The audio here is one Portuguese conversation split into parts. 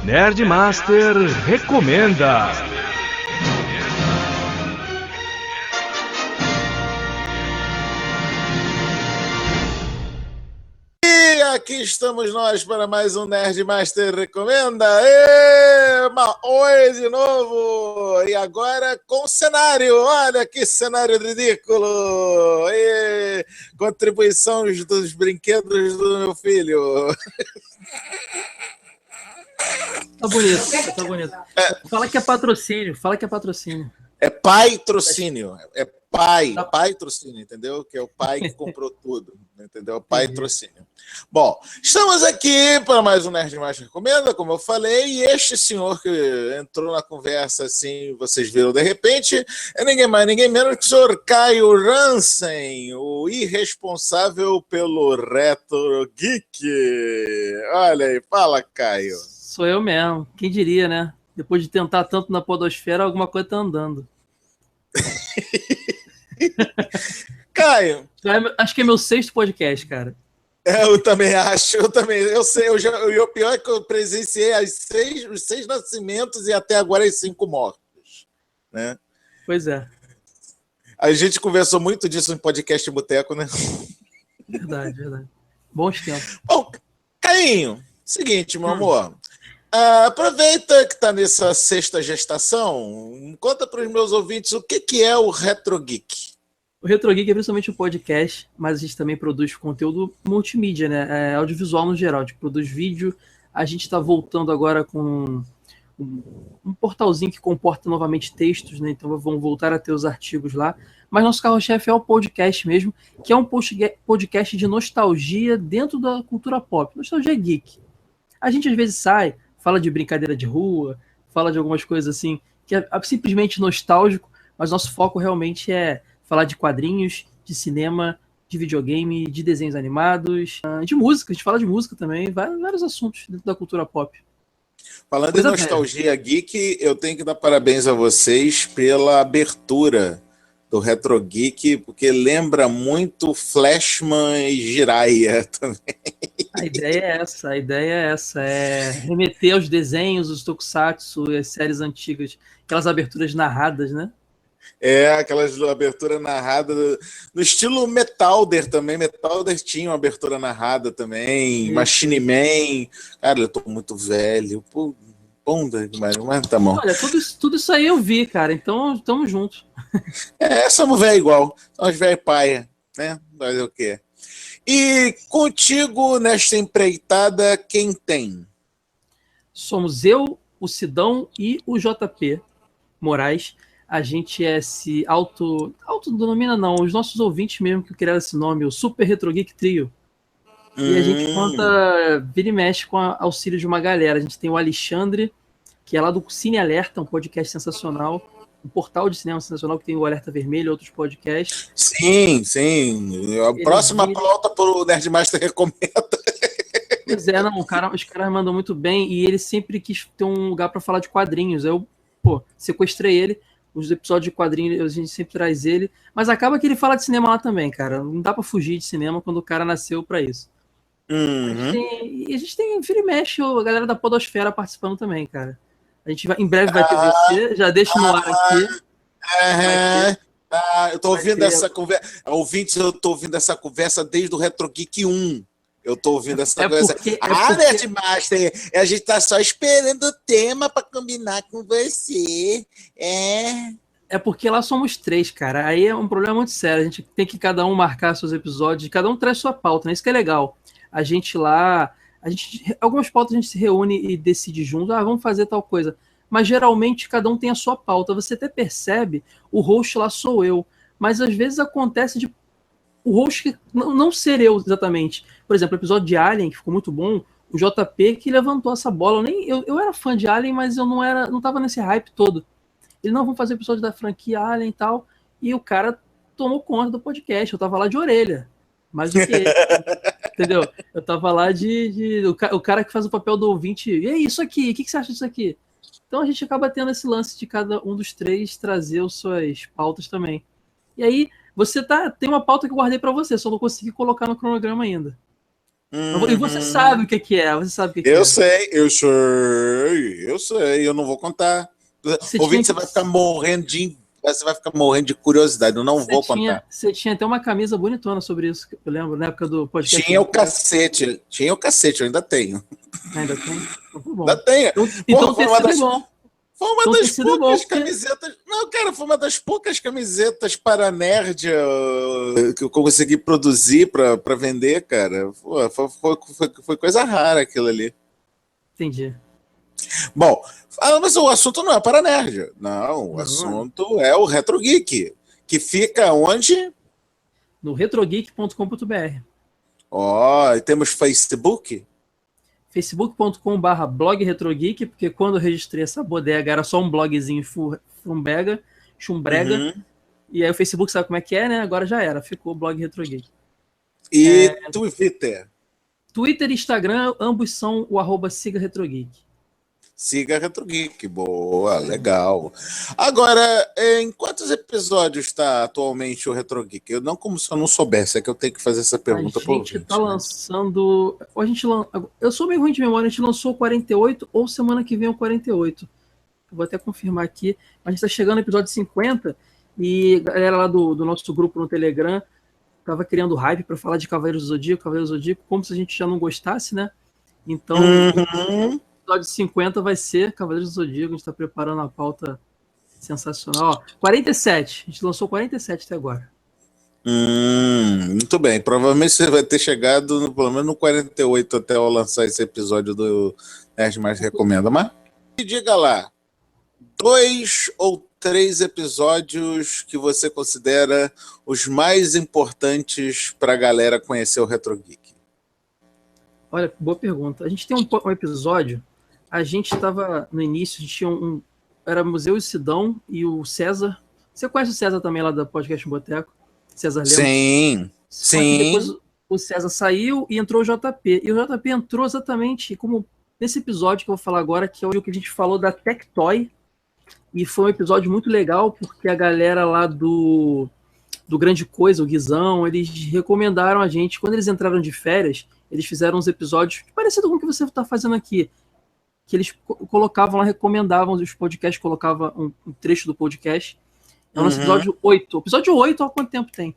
Nerdmaster recomenda. E aqui estamos nós para mais um Nerdmaster recomenda. Oi de novo! E agora com cenário. Olha que cenário ridículo! Contribuição dos brinquedos do meu filho. Tá bonito, tá bonito. Fala que é patrocínio, É patrocínio, patrocínio, entendeu? Que é o pai que comprou tudo, entendeu? Patrocínio. Bom, estamos aqui para mais um Nerdmaster Recomenda, como eu falei, e este senhor que entrou na conversa, assim, vocês viram de repente, é ninguém mais, ninguém menos que o senhor Caio Ransen, o irresponsável pelo Retro Geek. Olha aí, fala, Caio. Sou eu mesmo, quem diria, né? Depois de tentar tanto na podosfera, alguma coisa tá andando. Caio. Acho que é meu 6º podcast, cara. Eu também acho, eu sei, e o pior é que eu presenciei os 6 nascimentos e até agora as 5 mortes, né? Pois é. A gente conversou muito disso em podcast Boteco, né? Verdade. Bons tempos. Bom, Cainho, seguinte, meu amor, aproveita que está nessa 6ª gestação, conta para os meus ouvintes o que é o Retro Geek. O Retro Geek é principalmente um podcast, mas a gente também produz conteúdo multimídia, né? Audiovisual no geral. A gente produz vídeo. A gente está voltando agora com um portalzinho que comporta novamente textos, né? Então vão voltar a ter os artigos lá. Mas nosso carro-chefe é o podcast mesmo, que é um podcast de nostalgia dentro da cultura pop. Nostalgia geek. A gente às vezes sai, fala de brincadeira de rua, fala de algumas coisas assim, que é simplesmente nostálgico, mas nosso foco realmente é falar de quadrinhos, de cinema, de videogame, de desenhos animados, de música. A gente fala de música também, vários assuntos dentro da cultura pop. Falando em nostalgia geek, eu tenho que dar parabéns a vocês pela abertura do Retro Geek, porque lembra muito Flashman e Jiraiya também. A ideia é essa, é remeter aos desenhos, os tokusatsu, as séries antigas, aquelas aberturas narradas, né? Aquelas aberturas narradas no estilo Metalder também. Metalder tinha uma abertura narrada também. Isso. Machine Man. Cara, eu tô muito velho. Pô, bunda demais, mas tá bom. Olha, tudo isso aí eu vi, cara. Então, tamo junto. Somos velho igual. Somos velho paia, né? Fazer o quê? E contigo, nesta empreitada, quem tem? Somos eu, o Sidão e o JP Moraes. A gente se autodenomina, não, os nossos ouvintes mesmo que criaram esse nome, o Super Retro Geek Trio. E a gente conta, vira e mexe com o auxílio de uma galera. A gente tem o Alexandre, que é lá do Cine Alerta, um podcast sensacional, um portal de cinema sensacional que tem o Alerta Vermelho e outros podcasts. Sim. A próxima pauta para o Nerdmaster Recomenda. Pois é, não, os caras mandam muito bem e ele sempre quis ter um lugar para falar de quadrinhos. Eu, sequestrei ele. Os episódios de quadrinhos a gente sempre traz ele, mas acaba que ele fala de cinema lá também, cara. Não dá pra fugir de cinema quando o cara nasceu pra isso. Uhum. A gente tem vira e mexe a galera da podosfera participando também, cara. A gente em breve vai ter você, já deixo no ar aqui. Eu tô ouvindo essa conversa. Ouvintes, eu tô ouvindo essa conversa desde o Retro Geek 1. Eu tô ouvindo essa conversa. Nerdmaster, a gente tá só esperando o tema para combinar com você. É porque lá somos 3, cara. Aí é um problema muito sério. A gente tem que cada um marcar seus episódios, cada um traz sua pauta, né? Isso que é legal. Algumas pautas a gente se reúne e decide junto, vamos fazer tal coisa. Mas geralmente cada um tem a sua pauta. Você até percebe, o host lá sou eu. Mas às vezes acontece de o host não ser eu exatamente. Por exemplo, o episódio de Alien, que ficou muito bom, o JP que levantou essa bola. Eu era fã de Alien, mas eu não tava nesse hype todo. Ele, não, vamos fazer episódio da franquia Alien e tal. E o cara tomou conta do podcast. Eu tava lá de orelha. Mais do que ele. Entendeu? Eu tava lá o cara que faz o papel do ouvinte. E é isso aqui, o que você acha disso aqui? Então a gente acaba tendo esse lance de cada um dos 3 trazer as suas pautas também. E aí, você tem uma pauta que eu guardei para você, só não consegui colocar no cronograma ainda. E você sabe o que é, você sabe o que Eu é. sei, eu não vou contar. Ouvinte, você vai ficar morrendo de curiosidade, eu não vou contar. Você tinha até uma camisa bonitona sobre isso, eu lembro, na época do podcast. Tinha o cacete, eu ainda tenho. Ainda tem? Então, tá bom. Ainda tenho. Então tem sido bom. Foi uma das poucas camisetas. Não, cara, foi uma das poucas camisetas para nerd que eu consegui produzir para vender, cara. Foi coisa rara aquilo ali. Entendi. Bom, mas o assunto não é para nerd. Não, o assunto é o Retro Geek, que fica onde? No retrogeek.com.br. E temos Facebook? facebook.com/blog retrogeek, porque quando eu registrei essa bodega era só um blogzinho chumbrega, e aí o Facebook sabe como é que é, né? Agora já era, ficou o blog retrogeek. E Twitter? Twitter e Instagram, ambos são o @siga_retrogeek. Siga Retrogeek, boa, legal. Agora, em quantos episódios está atualmente o Retrogeek? Eu como se eu não soubesse, é que eu tenho que fazer essa pergunta para o ouvinte. A gente está lançando... Eu sou meio ruim de memória, a gente lançou o 48 ou semana que vem o 48. Eu vou até confirmar aqui. A gente está chegando no episódio 50 e a galera lá do nosso grupo no Telegram estava criando hype para falar de Cavaleiros do Zodíaco, como se a gente já não gostasse, né? Então... O episódio 50 vai ser Cavaleiros do Zodíaco, a gente está preparando a pauta sensacional. 47, a gente lançou 47 até agora. Muito bem, provavelmente você vai ter chegado pelo menos no 48 até eu lançar esse episódio do Nerd Mais Recomenda. Mas me diga lá, 2 ou 3 episódios que você considera os mais importantes para a galera conhecer o Retro Geek? Olha, boa pergunta. A gente tem um episódio. A gente estava no início, a gente tinha era Museu e Sidão e o César. Você conhece o César também lá da Podcast Boteco? César Lemos? Sim. Depois o César saiu e entrou o JP. E o JP entrou exatamente como nesse episódio que eu vou falar agora, que é o que a gente falou da Tectoy. E foi um episódio muito legal, porque a galera lá do Grande Coisa, o Guizão, eles recomendaram a gente. Quando eles entraram de férias, eles fizeram uns episódios parecido com o que você está fazendo aqui. Que eles colocavam lá, recomendavam os podcasts, colocavam um trecho do podcast. É o nosso episódio 8. Episódio 8, há quanto tempo tem?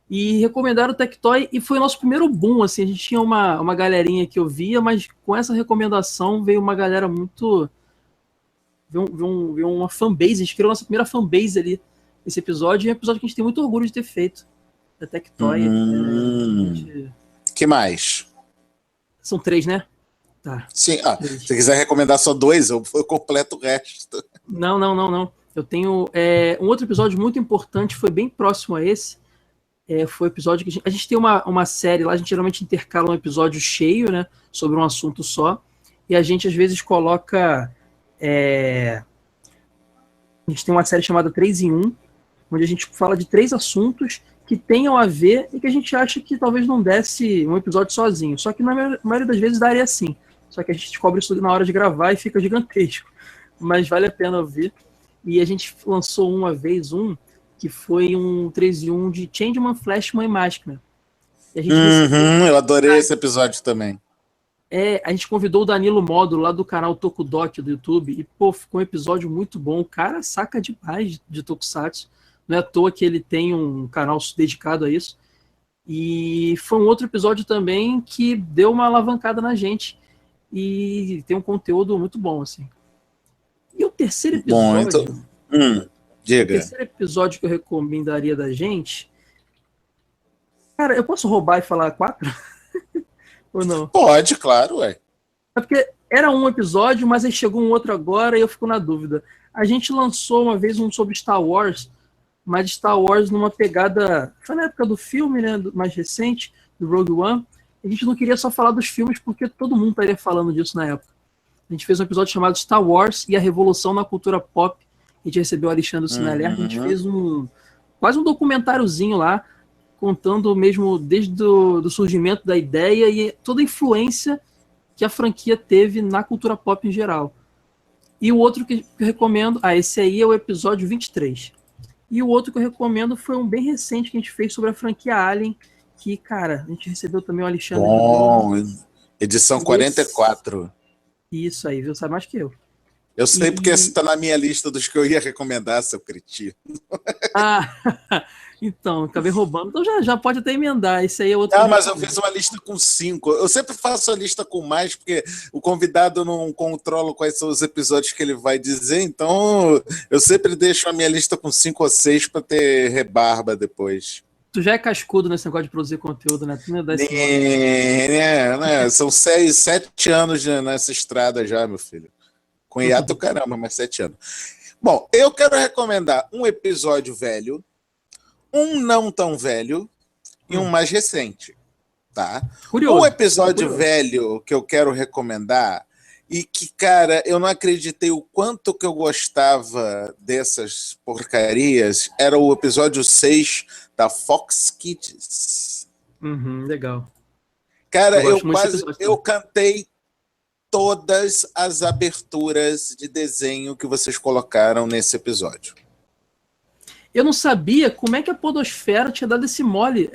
E recomendaram o Tectoy, e foi o nosso primeiro boom, assim, a gente tinha uma galerinha que eu via, mas com essa recomendação veio uma galera muito... Veio uma fanbase, a gente criou a nossa primeira fanbase ali, esse episódio, e é um episódio que a gente tem muito orgulho de ter feito, da Tectoy. Que mais? São 3, né? Tá. Sim, se você quiser recomendar só 2, eu completo o resto. Não. Eu tenho um outro episódio muito importante, foi bem próximo a esse. Foi o episódio que a gente tem uma série lá, a gente geralmente intercala um episódio cheio, né? Sobre um assunto só. E a gente às vezes coloca. A gente tem uma série chamada 3 em 1, onde a gente fala de 3 assuntos que tenham a ver e que a gente acha que talvez não desse um episódio sozinho. Só que na maioria das vezes daria sim. Só que a gente descobre isso na hora de gravar e fica gigantesco. Mas vale a pena ouvir. E a gente lançou uma vez que foi um 3 em 1 de Changeman, Flashman e Máquina. Eu adorei esse episódio também. A gente convidou o Danilo Módulo lá do canal Tokudok do YouTube e, ficou um episódio muito bom. O cara saca demais de Tokusatsu. Não é à toa que ele tem um canal dedicado a isso. E foi um outro episódio também que deu uma alavancada na gente. E tem um conteúdo muito bom, assim. E o terceiro episódio... Diga. O terceiro episódio que eu recomendaria da gente... Cara, eu posso roubar e falar 4? Ou não? Pode, claro, ué. É porque era um episódio, mas aí chegou um outro agora e eu fico na dúvida. A gente lançou uma vez um sobre Star Wars, mas Star Wars numa pegada... Foi na época do filme, né? Mais recente, do Rogue One. A gente não queria só falar dos filmes, porque todo mundo estaria falando disso na época. A gente fez um episódio chamado Star Wars e a Revolução na Cultura Pop. A gente recebeu o Alexandre Sinaler. A gente fez quase um documentáriozinho lá, contando mesmo desde o surgimento da ideia e toda a influência que a franquia teve na cultura pop em geral. E o outro que eu recomendo... esse aí é o episódio 23. E o outro que eu recomendo foi um bem recente que a gente fez sobre a franquia Alien, aqui, cara, a gente recebeu também o Alexandre. Bom, edição 44. Isso aí, viu? Sabe mais que eu. Eu sei porque esse tá na minha lista dos que eu ia recomendar, seu cretino. Ah, então, acabei roubando. Então já pode até emendar. Esse aí é outro. Mas eu fiz uma lista com 5. Eu sempre faço a lista com mais, porque o convidado não controla quais são os episódios que ele vai dizer, então eu sempre deixo a minha lista com 5 ou 6 para ter rebarba depois. Tu já é cascudo nesse negócio de produzir conteúdo, né? Tu não dá esse né? São 7 anos nessa estrada já, meu filho. Com hiato, caramba, mas 7 anos. Bom, eu quero recomendar um episódio velho, um não tão velho e um mais recente, tá? Curioso. Um episódio velho que eu quero recomendar e que, cara, eu não acreditei o quanto que eu gostava dessas porcarias era o episódio 6 da Fox Kids. Legal. Cara, eu cantei todas as aberturas de desenho que vocês colocaram nesse episódio. Eu não sabia como é que a Podosfera tinha dado esse mole.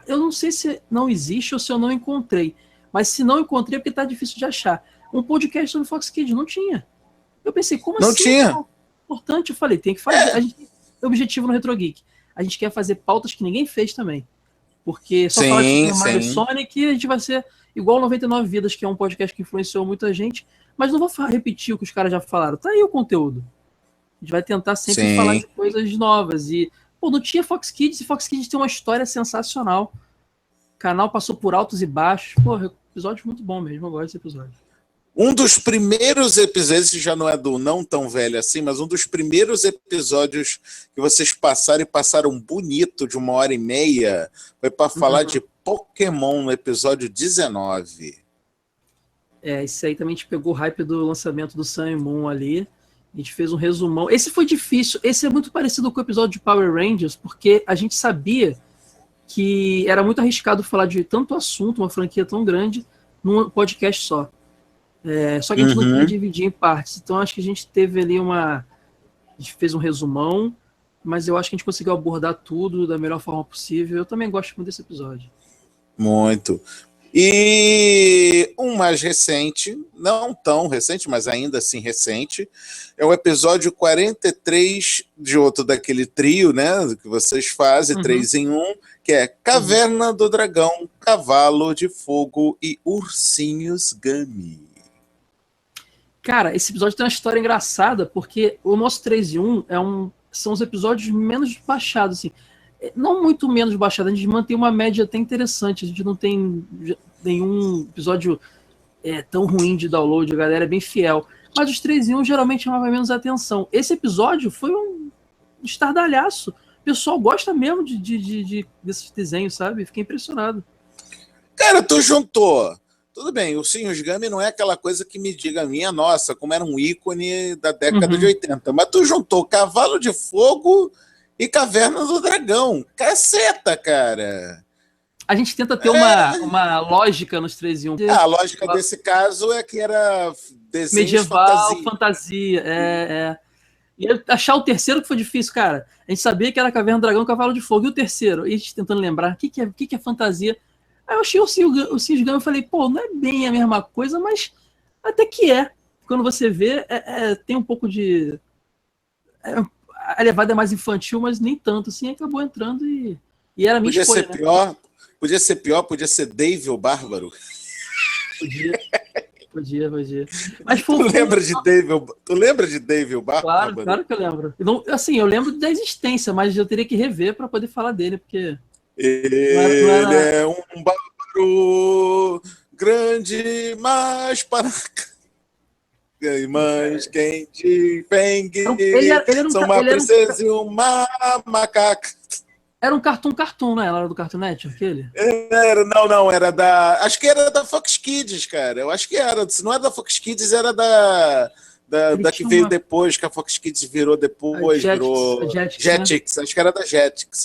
Eu não sei se não existe ou se eu não encontrei. Mas se não encontrei é porque tá difícil de achar. Um podcast sobre Fox Kids não tinha. Eu pensei, como não assim? Tinha. É importante, eu falei, tem que fazer. A gente tem objetivo no Retro Geek. A gente quer fazer pautas que ninguém fez também. Porque só falar de Mario e Sonic, a gente vai ser igual 99 Vidas, que é um podcast que influenciou muita gente, mas não vou repetir o que os caras já falaram. Tá aí o conteúdo. A gente vai tentar sempre falar de coisas novas. E, não tinha Fox Kids, e Fox Kids tem uma história sensacional. O canal passou por altos e baixos. Episódio muito bom mesmo, eu gosto desse episódio. Um dos primeiros episódios, esse já não é do não tão velho assim, mas um dos primeiros episódios que vocês passaram bonito, de 1h30, foi para falar de Pokémon no episódio 19. Isso aí também a gente pegou o hype do lançamento do Sun e Moon ali. A gente fez um resumão. Esse foi difícil. Esse é muito parecido com o episódio de Power Rangers, porque a gente sabia que era muito arriscado falar de tanto assunto, uma franquia tão grande, num podcast só. Só que a gente não queria dividir em partes. Então acho que a gente teve ali a gente fez um resumão, mas eu acho que a gente conseguiu abordar tudo da melhor forma possível. Eu também gosto muito desse episódio. Muito. E um mais recente, não tão recente, mas ainda assim recente, é o episódio 43 de outro daquele trio, né, que vocês fazem, 3 em 1, que é Caverna do Dragão, Cavalo de Fogo e Ursinhos Gummy. Cara, esse episódio tem uma história engraçada, porque o nosso 3 em 1 são os episódios menos baixados, assim. Não muito menos baixado, a gente mantém uma média até interessante, a gente não tem nenhum episódio tão ruim de download, a galera é bem fiel. Mas os 3 em 1 geralmente chamava menos atenção. Esse episódio foi um estardalhaço. O pessoal gosta mesmo desses desenhos, sabe? Fiquei impressionado. Cara, tu juntou. Tudo bem, o Ursinhos Gummy não é aquela coisa que me diga minha nossa, como era um ícone da década de 80. Mas tu juntou Cavalo de Fogo e Caverna do Dragão. Caceta, cara! A gente tenta ter uma lógica nos 3 em 1. A lógica desse caso é que era desenho medieval, fantasia. E achar o terceiro que foi difícil, cara. A gente sabia que era Caverna do Dragão e Cavalo de Fogo. E o terceiro? E a gente tentando lembrar o que é fantasia. Aí eu achei o Ursinhos Gummy e falei, não é bem a mesma coisa, mas até que é. Quando você vê, tem um pouco de... a levada é mais infantil, mas nem tanto, assim, acabou entrando e era a minha escolha. Podia ser pior, podia ser Dave o Bárbaro. Podia. Mas tu lembra de Dave o Bárbaro? Claro que eu lembro. Não, assim, eu lembro da existência, mas eu teria que rever para poder falar dele, porque... Ele é um bárbaro grande, mas para... Mas quem te pengue são uma princesa e uma macaca. Era um cartoon, né? Ela era do Cartoon Network, aquele? Era da... Acho que era da Fox Kids, cara. Eu acho que era. Se não era da Fox Kids, era da que veio depois, que a Fox Kids virou depois, virou Jetix, né? Acho que era da Jetix,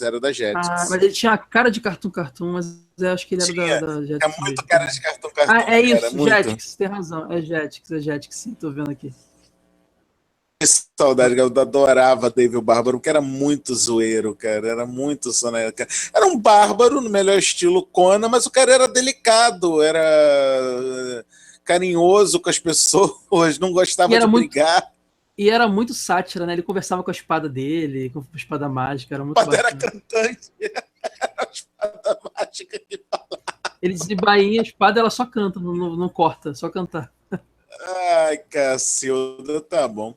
mas ele tinha a cara de cartoon, mas eu acho que ele era da Jetix. É muito cara de cartoon. É isso, Jetix, tem razão, é Jetix, sim, tô vendo aqui. saudade, eu adorava Dave o Bárbaro, que era muito zoeiro, cara, era muito soneca. Era um bárbaro no melhor estilo Conan, mas o cara era delicado, era carinhoso com as pessoas, não gostava de brigar. E era muito sátira, né? Ele conversava com a espada dele, com a espada mágica, era muito Era cantante, era a espada mágica que falava. Ele desembainha a espada, ela só canta, não corta, só cantar. Ai, Cacilda, tá bom.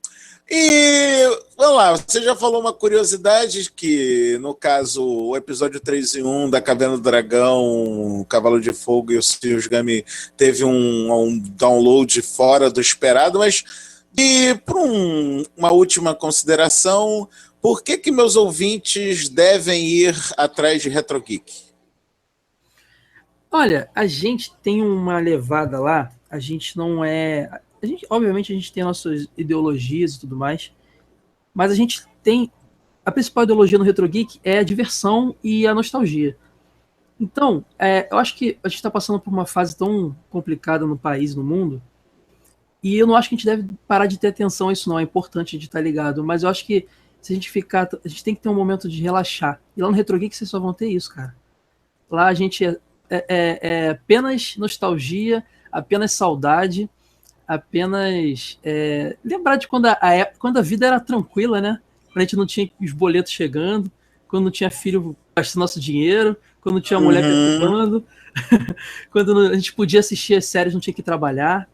E, vamos lá, você já falou uma curiosidade que, no caso, o episódio 3 em 1 da Caverna do Dragão, o Cavalo de Fogo e o Sirius Gami teve um download fora do esperado, mas por uma última consideração, por que meus ouvintes devem ir atrás de Retro Geek? Olha, a gente tem uma levada lá, a gente não é... obviamente a gente tem nossas ideologias e tudo mais, mas a gente tem... A principal ideologia no Retro Geek é a diversão e a nostalgia. Então, eu acho que a gente está passando por uma fase tão complicada no país, no mundo, e eu não acho que a gente deve parar de ter atenção a isso não, é importante de estar ligado, mas eu acho que se a gente ficar... A gente tem que ter um momento de relaxar. E lá no Retro Geek vocês só vão ter isso, cara. Lá a gente é apenas nostalgia, apenas saudade, apenas lembrar de quando a vida era tranquila, né? Quando a gente não tinha os boletos chegando, quando não tinha filho gastando nosso dinheiro, quando não tinha mulher perturbando, quando a gente podia assistir as séries, não tinha que trabalhar.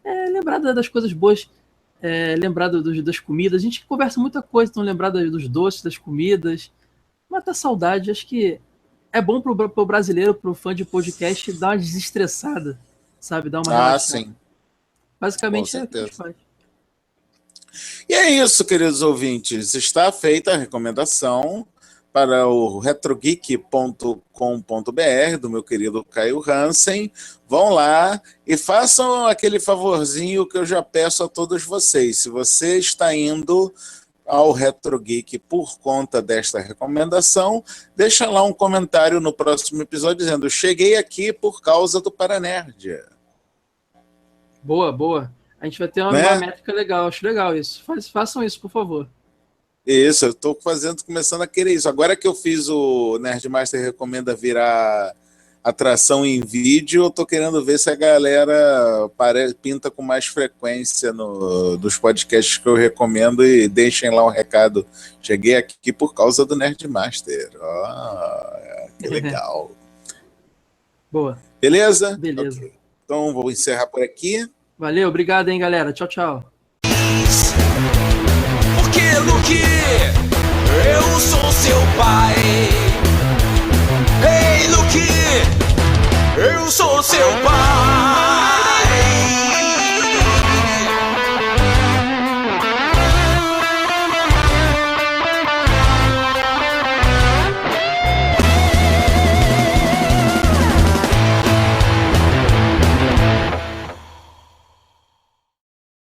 Lembrar das coisas boas, lembrar das comidas. A gente conversa muita coisa, então lembrar dos doces, das comidas, matar a saudade. Acho que é bom pro brasileiro, pro fã de podcast, dar uma desestressada, sabe? Dar uma relaxada. Sim. Basicamente é o que a gente faz. E é isso, queridos ouvintes. Está feita a recomendação para o retrogeek.com.br do meu querido Caio Hansen. Vão lá e façam aquele favorzinho que eu já peço a todos vocês. Se você está indo ao Retro Geek por conta desta recomendação, deixa lá um comentário no próximo episódio dizendo: cheguei aqui por causa do Paranerd. Boa. A gente vai ter uma métrica legal, acho legal isso. Façam isso, por favor. Isso, eu estou começando a querer isso. Agora que eu fiz o Nerdmaster Recomenda virar atração em vídeo, eu estou querendo ver se a galera pinta com mais frequência dos podcasts que eu recomendo e deixem lá um recado. Cheguei aqui por causa do Nerdmaster. Que legal. Boa. Beleza? Beleza. Okay. Então, vou encerrar por aqui. Valeu, obrigado, hein, galera. Tchau, tchau. Porque, Luke, eu sou seu pai. Ei, Luke, eu sou seu pai.